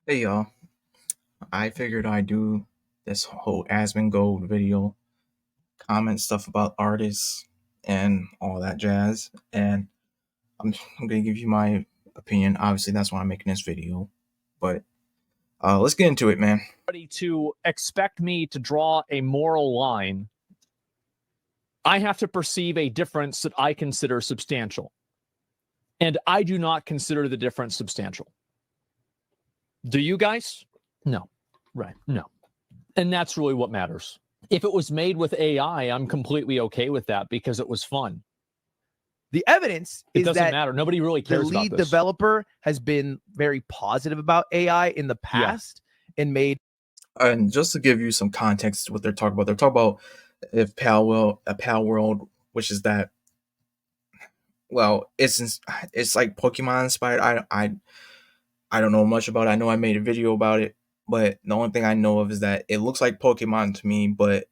Hey y'all, I figured I'd do this whole Asmongold video, comment stuff about artists and all that jazz, and I'm gonna give you my opinion. Obviously, that's why I'm making this video, but let's get into it, man. To expect me to draw a moral line, I have to perceive a difference that I consider substantial. And I do not consider the difference substantial. Do you guys? No. Right. No. And that's really what matters. If it was made with AI, I'm completely okay with that because it was fun. The evidence It is doesn't that matter. Nobody really cares the lead about this. developer has been very positive about AI in the past and made. And just to give you some context to what they're talking about if Pal World, which is that, well, it's like Pokemon inspired. I don't know much about it. I know I made a video about it, but the only thing I know of is that it looks like Pokemon to me, but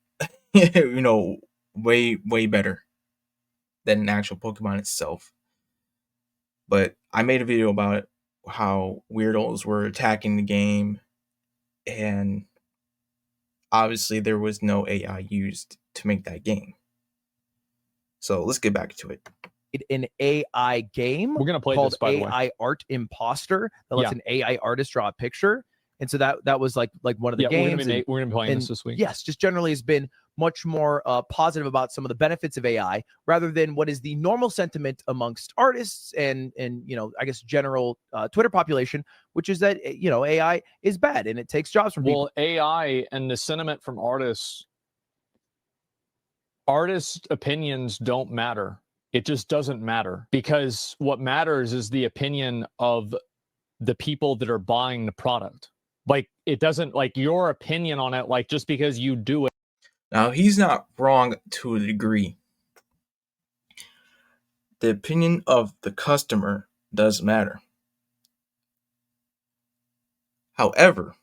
you know, way better than an actual Pokemon itself. But I made a video about it, how weirdos were attacking the game, and obviously there was no AI used to make that game. So let's get back to it. An AI game We're gonna play called this, by the way. AI Art Imposter that lets an AI artist draw a picture. And so that was like one of the games. We're gonna be playing this week. Yes, just generally has been much more positive about some of the benefits of AI rather than what is the normal sentiment amongst artists and I guess general Twitter population, which is that AI is bad and it takes jobs from people. Well, AI and the sentiment from artists opinions don't matter. It just doesn't matter, because what matters is the opinion of the people that are buying the product. Like, it doesn't, like, your opinion on it, like, just because you do it. Now, he's not wrong to a degree. The opinion of the customer does matter. However,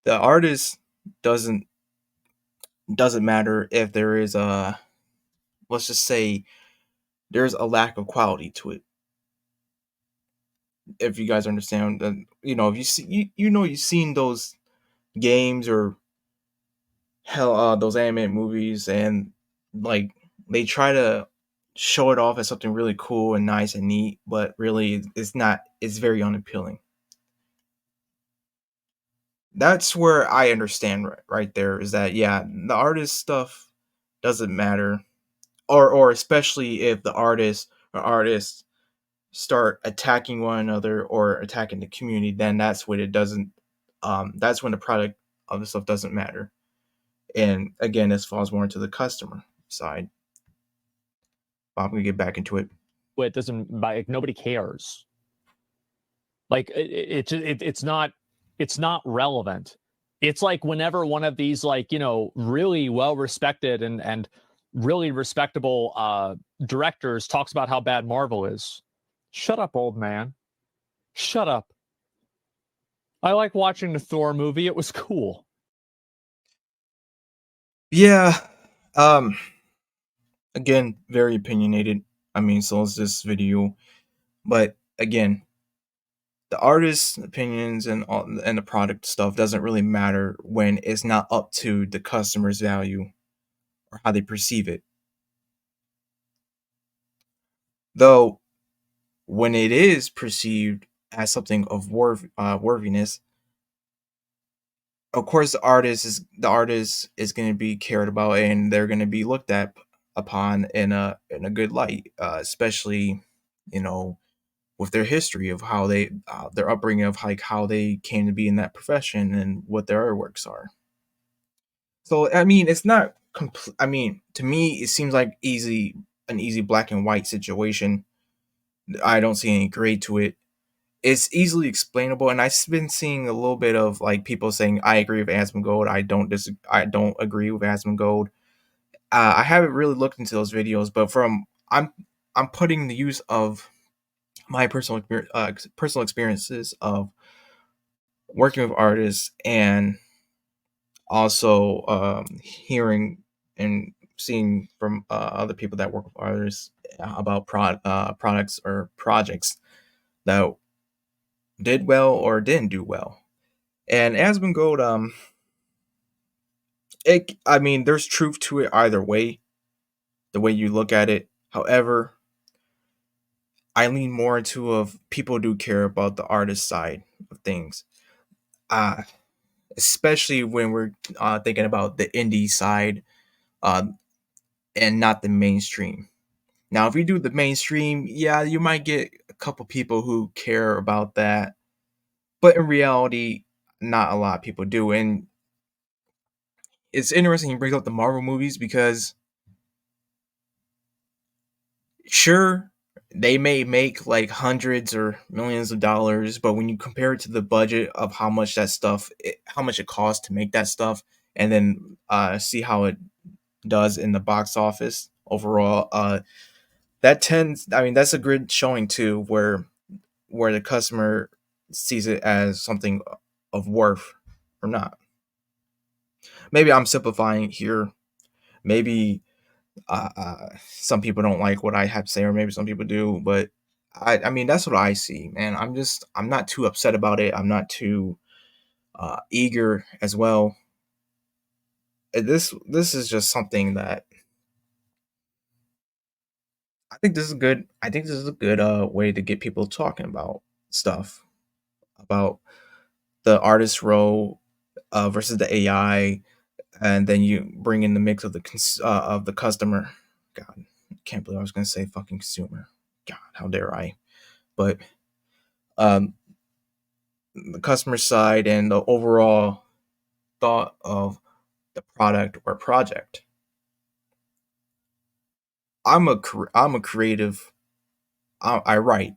the artist doesn't matter if there is a, let's just say, there's a lack of quality to it. If you guys understand, if you see, you've seen those games or those animated movies, and like they try to show it off as something really cool and nice and neat, but really it's not. It's very unappealing. That's where I understand right there, is that, yeah, the artist stuff doesn't matter, or especially if the artists start attacking one another or attacking the community, then that's when it doesn't. That's when the product of the stuff doesn't matter. And again, this falls more into the customer side. But I'm gonna get back into it. It doesn't, like, nobody cares. Like, it's not relevant. It's like whenever one of these, like, really well respected and really respectable directors talks about how bad Marvel is. Shut up, old man. Shut up. I like watching the Thor movie. It was cool. Yeah. Again, very opinionated. I mean, so is this video. But again, the artist's opinions and the product stuff doesn't really matter when it's not up to the customer's value or how they perceive it. Though, when it is perceived as something of worthiness, of course, the artist is going to be cared about, and they're going to be looked at upon in a good light, especially, with their history of how they their upbringing, of like how they came to be in that profession and what their artworks are. So I mean, it's not I mean, to me, it seems like an easy black and white situation. I don't see any gray to it. It's easily explainable, and I've been seeing a little bit of like people saying, "I agree with Asmongold. I don't agree with Asmongold." I haven't really looked into those videos, but I'm putting the use of my personal experiences of working with artists, and also hearing and seeing from other people that work with artists about products or projects. that did well or didn't do well. And Asmongold, I mean, there's truth to it either way, the way you look at it. However, I lean more into of people do care about the artist side of things. Uh, Especially when we're thinking about the indie side, uh, and not the mainstream. Now, if we do the mainstream, yeah, you might get a couple people who care about that, but in reality, not a lot of people do. And it's interesting you bring up the Marvel movies because sure, they may make like hundreds or millions of dollars, but when you compare it to the budget of how much that stuff, how much it costs to make that stuff, and then see how it does in the box office overall, that tends. I mean, that's a good showing too, where the customer sees it as something of worth or not. Maybe I'm simplifying here. Maybe some people don't like what I have to say, or maybe some people do. But I mean, that's what I see, man. I'm not too upset about it. I'm not too eager as well. This is just something that I think this is good. I think this is a good way to get people talking about stuff, about the artist role versus the AI, and then you bring in the mix of of the customer. God, can't believe I was gonna say fucking consumer. God, how dare I? But um, the customer side and the overall thought of the product or project. I'm a creative. I write.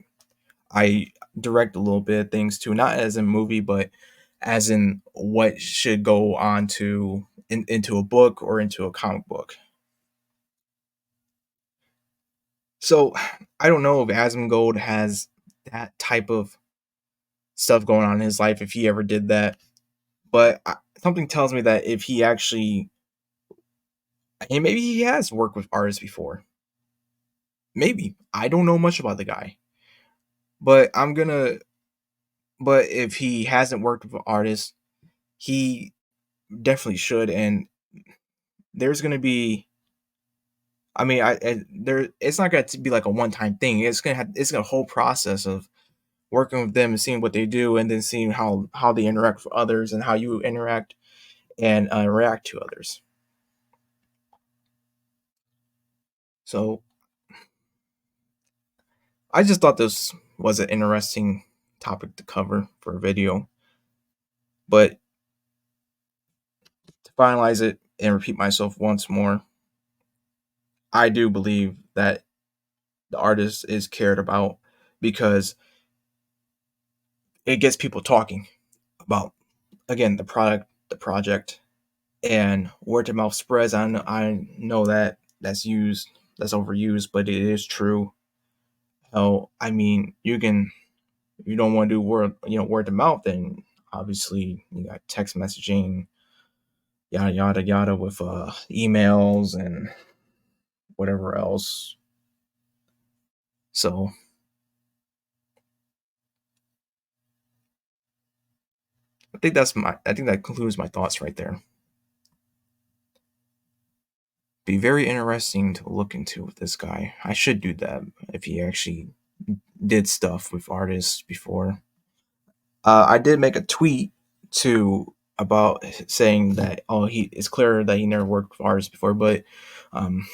I direct a little bit of things too, not as in movie, but as in what should go on to into a book or into a comic book. So I don't know if Asmongold has that type of stuff going on in his life if he ever did that, but something tells me that if he actually, and maybe he has worked with artists before. Maybe I don't know much about the guy, but I'm gonna. But if he hasn't worked with artists, he definitely should. And there's gonna be. I mean, there. It's not gonna be like a one time thing. It's gonna whole process of working with them and seeing what they do, and then seeing how they interact with others and how you interact and react to others. So I just thought this was an interesting topic to cover for a video. But to finalize it and repeat myself once more, I do believe that the artist is cared about because it gets people talking about, again, the product, the project, and word of mouth spreads. I know that that's overused, but it is true. Hell, I mean, you don't want to do word of mouth, then obviously you got text messaging, yada yada yada, with emails and whatever else. So I think that concludes my thoughts right there. Be very interesting to look into with this guy. I should do that if he actually did stuff with artists before. I did make a tweet to about saying that he it's clear that he never worked with artists before, but um,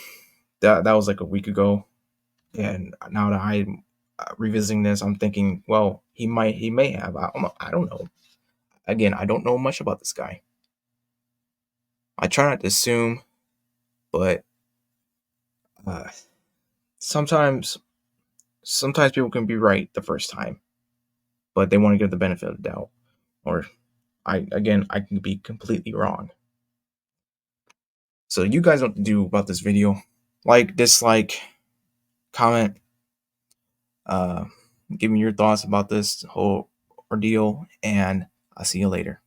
that was like a week ago, and now that I'm revisiting this, I'm thinking, well, he may have. I don't know. Again, I don't know much about this guy. I try not to assume, but uh, sometimes sometimes people can be right the first time, but they want to give the benefit of the doubt. Or I can be completely wrong. So you guys know what to do about this video. Like, dislike, comment, uh, give me your thoughts about this whole ordeal, and I'll see you later.